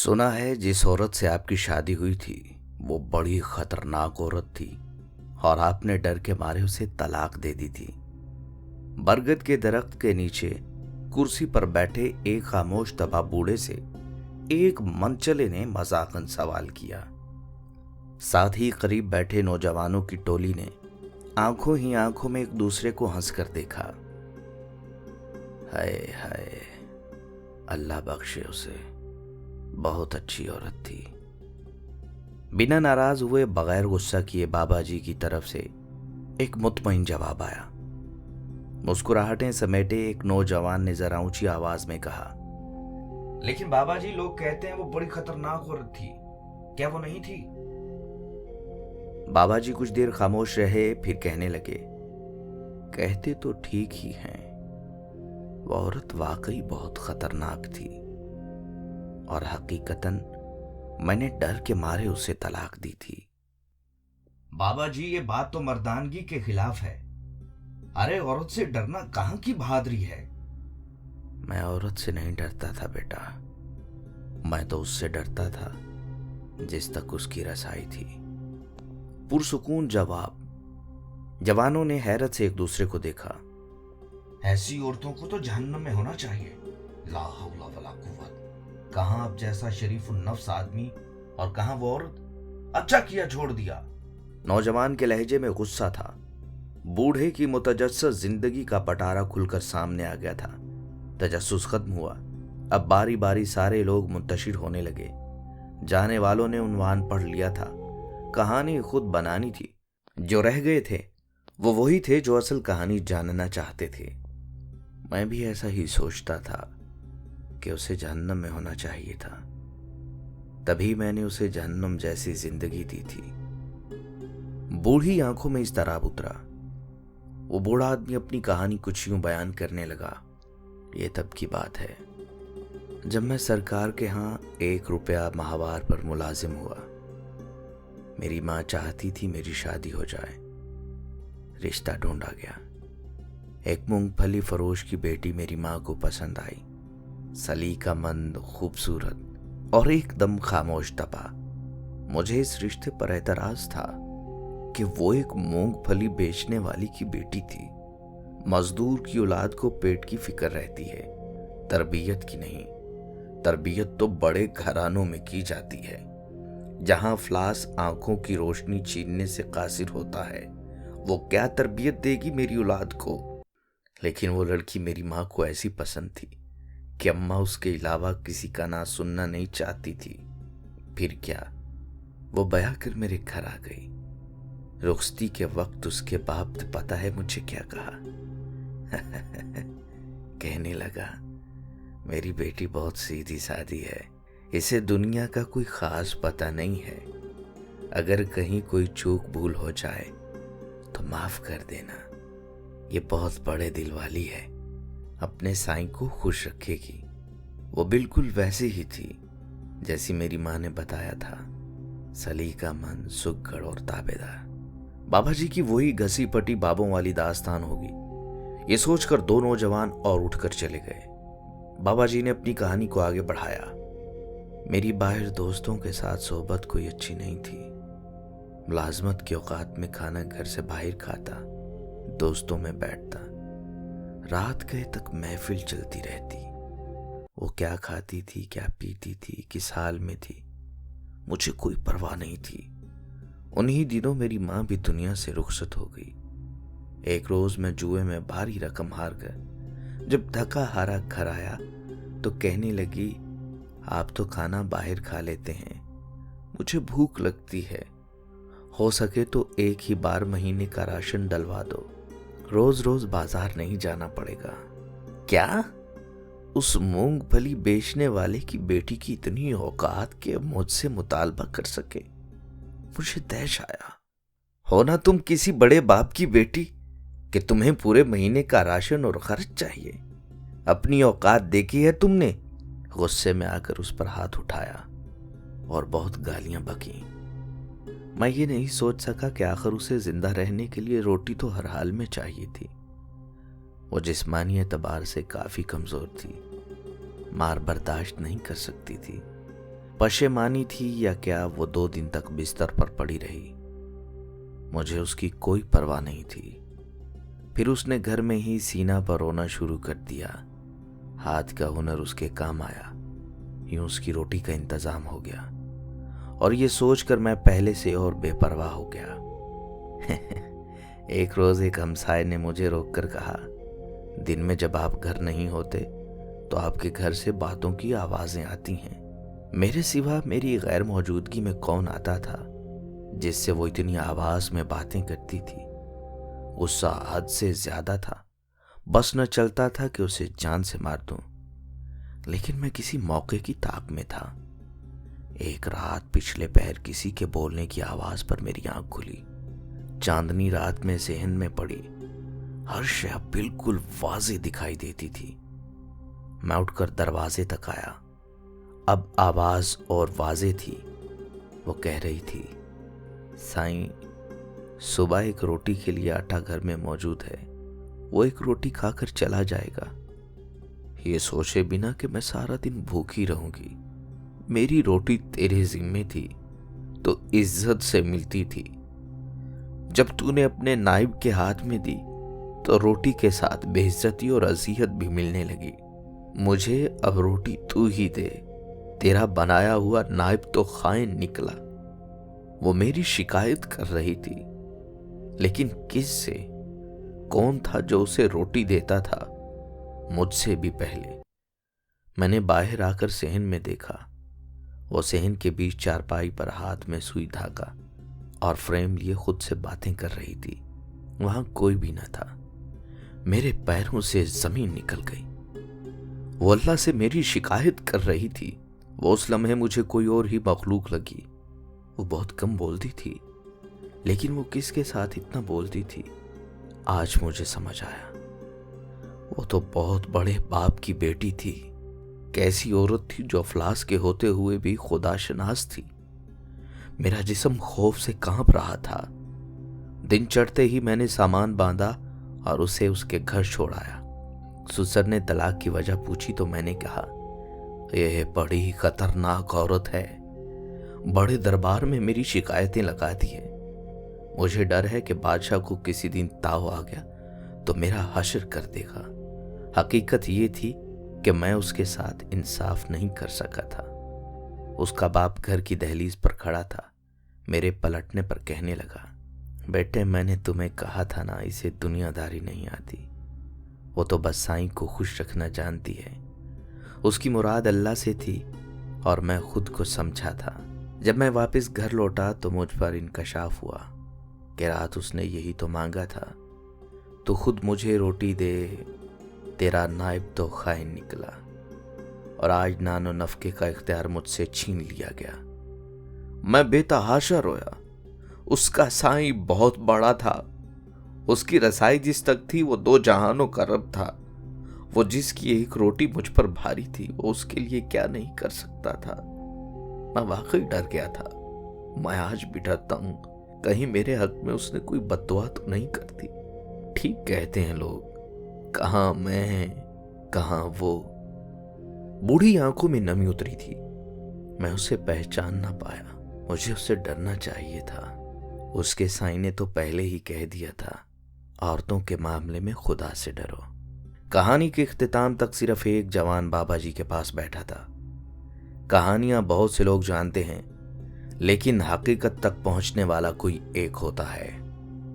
सुना है जिस औरत से आपकी शादी हुई थी वो बड़ी खतरनाक औरत थी और आपने डर के मारे उसे तलाक दे दी थी। बरगद के दरख्त के नीचे कुर्सी पर बैठे एक खामोश तबाह बूढ़े से एक मनचले ने मजाकन सवाल किया। साथ ही करीब बैठे नौजवानों की टोली ने आंखों ही आंखों में एक दूसरे को हंसकर देखा। हाय हाय, अल्लाह बख्शे उसे, बहुत अच्छी औरत थी। बिना नाराज हुए बगैर गुस्सा किए बाबा जी की तरफ से एक मुतमईन जवाब आया। मुस्कुराहटें समेटे एक नौजवान ने जरा ऊंची आवाज में कहा, लेकिन बाबा जी लोग कहते हैं वो बड़ी खतरनाक औरत थी, क्या वो नहीं थी? बाबा जी कुछ देर खामोश रहे, फिर कहने लगे, कहते तो ठीक ही हैं, वो औरत वाकई बहुत खतरनाक थी और हकीकतन मैंने डर के मारे उसे तलाक दी थी। बाबा जी ये बात तो मर्दानगी के खिलाफ है। अरे औरत से डरना कहाँ की बहादुरी है। मैं औरत से नहीं डरता था बेटा, मैं तो उससे डरता था जिस तक उसकी रसाई थी। पुरसुकून जवाब। जवानों ने हैरत से एक दूसरे को देखा। ऐसी औरतों को तो जहन्नम में होना चाहिए। ला हौला वला कुव्वत। कहाँ अब जैसा शरीफ नफ्स आदमी और कहाँ वो औरत। अच्छा किया छोड़ दिया। नौजवान के लहजे में गुस्सा था। बूढ़े की मुतजस्सिस जिंदगी का पटारा खुलकर सामने आ गया था। तजस्सुस खत्म हुआ। अब बारी बारी सारे लोग मुंतशिर होने लगे। जाने वालों ने उन्वान पढ़ लिया था, कहानी खुद बनानी थी। जो रह गए थे वो वही थे जो असल कहानी जानना चाहते थे। मैं भी ऐसा ही सोचता था कि उसे जहन्नम में होना चाहिए था, तभी मैंने उसे जहन्नम जैसी जिंदगी दी थी। बूढ़ी आंखों में इस तरह उतरा। वो बूढ़ा आदमी अपनी कहानी कुछ यूं बयान करने लगा। ये तब की बात है जब मैं सरकार के यहाँ 1 रुपया माहवार पर मुलाजिम हुआ। मेरी माँ चाहती थी मेरी शादी हो जाए। रिश्ता ढूंढा गया। एक मूंगफली फरोश की बेटी मेरी माँ को पसंद आई। सलीकामंद, खूबसूरत और एकदम खामोश तपा। मुझे इस रिश्ते पर एतराज था कि वो एक मूंगफली बेचने वाली की बेटी थी। मजदूर की औलाद को पेट की फिक्र रहती है, तरबियत की नहीं। तरबियत तो बड़े घरानों में की जाती है, जहां फ्लास आंखों की रोशनी छीनने से कासिर होता है। वो क्या तरबियत देगी मेरी औलाद को। लेकिन वो लड़की मेरी माँ को ऐसी पसंद थी कि अम्मा उसके अलावा किसी का ना सुनना नहीं चाहती थी। फिर क्या, वो बया कर मेरे घर आ गई। रुखसती के वक्त उसके बाप ने पता है मुझे क्या कहा? कहने लगा, मेरी बेटी बहुत सीधी सादी है, इसे दुनिया का कोई खास पता नहीं है। अगर कहीं कोई चूक भूल हो जाए तो माफ कर देना। ये बहुत बड़े दिल वाली है, अपने साईं को खुश रखेगी। वो बिल्कुल वैसी ही थी जैसी मेरी माँ ने बताया था, सलीकामंद, सुघड़ और ताबेदार। बाबा जी की वही घसी पटी बाबों वाली दास्तान होगी। ये सोचकर 2 नौजवान और उठकर चले गए। बाबा जी ने अपनी कहानी को आगे बढ़ाया। मेरी बाहर दोस्तों के साथ सोहबत कोई अच्छी नहीं थी। मुलाजमत के औकात में खाना घर से बाहर खाता, दोस्तों में बैठता, रात गए तक महफिल चलती रहती। वो क्या खाती थी, क्या पीती थी, किस हाल में थी, मुझे कोई परवाह नहीं थी। उन्हीं दिनों मेरी माँ भी दुनिया से रुखसत हो गई। एक रोज मैं जुए में भारी रकम हार कर जब थका हारा घर आया तो कहने लगी, आप तो खाना बाहर खा लेते हैं, मुझे भूख लगती है, हो सके तो एक ही बार महीने का राशन डलवा दो, रोज रोज बाजार नहीं जाना पड़ेगा। क्या? उस मूंगफली बेचने वाले की बेटी की इतनी औकात के मुझसे मुतालबा कर सके? मुझे तैश आया। हो ना तुम किसी बड़े बाप की बेटी कि तुम्हें पूरे महीने का राशन और खर्च चाहिए? अपनी औकात देखी है तुमने? गुस्से में आकर उस पर हाथ उठाया और बहुत गालियां बकीं। मैं ये नहीं सोच सका कि आखिर उसे जिंदा रहने के लिए रोटी तो हर हाल में चाहिए थी। वो जिस्मानी एतबार से काफी कमजोर थी, मार बर्दाश्त नहीं कर सकती थी। पशेमानी थी या क्या, वो 2 दिन तक बिस्तर पर पड़ी रही। मुझे उसकी कोई परवाह नहीं थी। फिर उसने घर में ही सीना पर रोना शुरू कर दिया। हाथ का हुनर उसके काम आया। यूं उसकी रोटी का इंतजाम हो गया, और ये सोचकर मैं पहले से और बेपरवाह हो गया। एक रोज एक हमसाये ने मुझे रोककर कहा, दिन में जब आप घर नहीं होते तो आपके घर से बातों की आवाजें आती हैं। मेरे सिवा मेरी गैर मौजूदगी में कौन आता था जिससे वो इतनी आवाज में बातें करती थी। गुस्सा हद से ज्यादा था। बस न चलता था कि उसे जान से मार दूं, लेकिन मैं किसी मौके की ताक में था। एक रात पिछले पहर किसी के बोलने की आवाज पर मेरी आंख खुली। चांदनी रात में सेहन में पड़ी हर शय बिल्कुल वाज़ेह दिखाई देती थी। मैं उठकर दरवाजे तक आया। अब आवाज और वाज़ेह थी। वो कह रही थी, साईं, सुबह एक रोटी के लिए आटा घर में मौजूद है, वो एक रोटी खाकर चला जाएगा। ये सोचे बिना कि मैं सारा दिन भूखी रहूंगी। मेरी रोटी तेरे जिम्मे थी तो इज्जत से मिलती थी। जब तूने अपने नाइब के हाथ में दी तो रोटी के साथ बेइज्जती और अजियत भी मिलने लगी। मुझे अब रोटी तू ही दे। तेरा बनाया हुआ नाइब तो खाइन निकला। वो मेरी शिकायत कर रही थी, लेकिन किस से? कौन था जो उसे रोटी देता था? मुझसे भी पहले। मैंने बाहर आकर सेहन में देखा। वो सेहन के बीच चारपाई पर हाथ में सुई धागा और फ्रेम लिए खुद से बातें कर रही थी। वहां कोई भी न था। मेरे पैरों से जमीन निकल गई। वो अल्लाह से मेरी शिकायत कर रही थी। वो उस लम्हे मुझे कोई और ही मखलूक लगी। वो बहुत कम बोलती थी, लेकिन वो किसके साथ इतना बोलती थी आज मुझे समझ आया। वो तो बहुत बड़े बाप की बेटी थी। कैसी औरत थी जो अफलास के होते हुए भी खुदाशनास थी। मेरा जिस्म खौफ से कांप रहा था। दिन चढ़ते ही मैंने सामान बांधा और उसे उसके घर छोड़ाया। सुसर ने तलाक की वजह पूछी तो मैंने कहा, यह बड़ी खतरनाक औरत है। बड़े दरबार में मेरी शिकायतें लगा दी है। मुझे डर है कि बादशाह को किसी दिन ताव आ गया तो मेरा हश्र कर देगा। हकीकत ये थी कि मैं उसके साथ इंसाफ नहीं कर सका था। उसका बाप घर की दहलीज पर खड़ा था। मेरे पलटने पर कहने लगा, बेटे, मैंने तुम्हें कहा था ना, इसे दुनियादारी नहीं आती। वो तो बस साईं को खुश रखना जानती है। उसकी मुराद अल्लाह से थी और मैं खुद को समझा था। जब मैं वापस घर लौटा तो मुझ पर इंकशाफ हुआ कि रात उसने यही तो मांगा था, तो खुद मुझे रोटी दे, तेरा नाइब तो खाइन निकला। और आज नानो नफके का इख्तियार मुझसे छीन लिया गया। मैं बेतहाशा रोया। उसका साईं बहुत बड़ा था। उसकी रसाई जिस तक थी वो 2 जहानों का रब था। वो जिसकी एक रोटी मुझ पर भारी थी, वो उसके लिए क्या नहीं कर सकता था। मैं वाकई डर गया था। मैं आज भी डरता हूं, कहीं मेरे हक में उसने कोई बददुआ तो नहीं कर दी। ठीक कहते हैं लोग, कहां मैं, कहां वो। बूढ़ी आंखों में नमी उतरी थी। मैं उसे पहचान ना पाया। मुझे उससे डरना चाहिए था। उसके साईं ने तो पहले ही कह दिया था, औरतों के मामले में खुदा से डरो। कहानी के इख्तिताम तक सिर्फ एक जवान बाबा जी के पास बैठा था। कहानियां बहुत से लोग जानते हैं, लेकिन हकीकत तक पहुंचने वाला कोई एक होता है।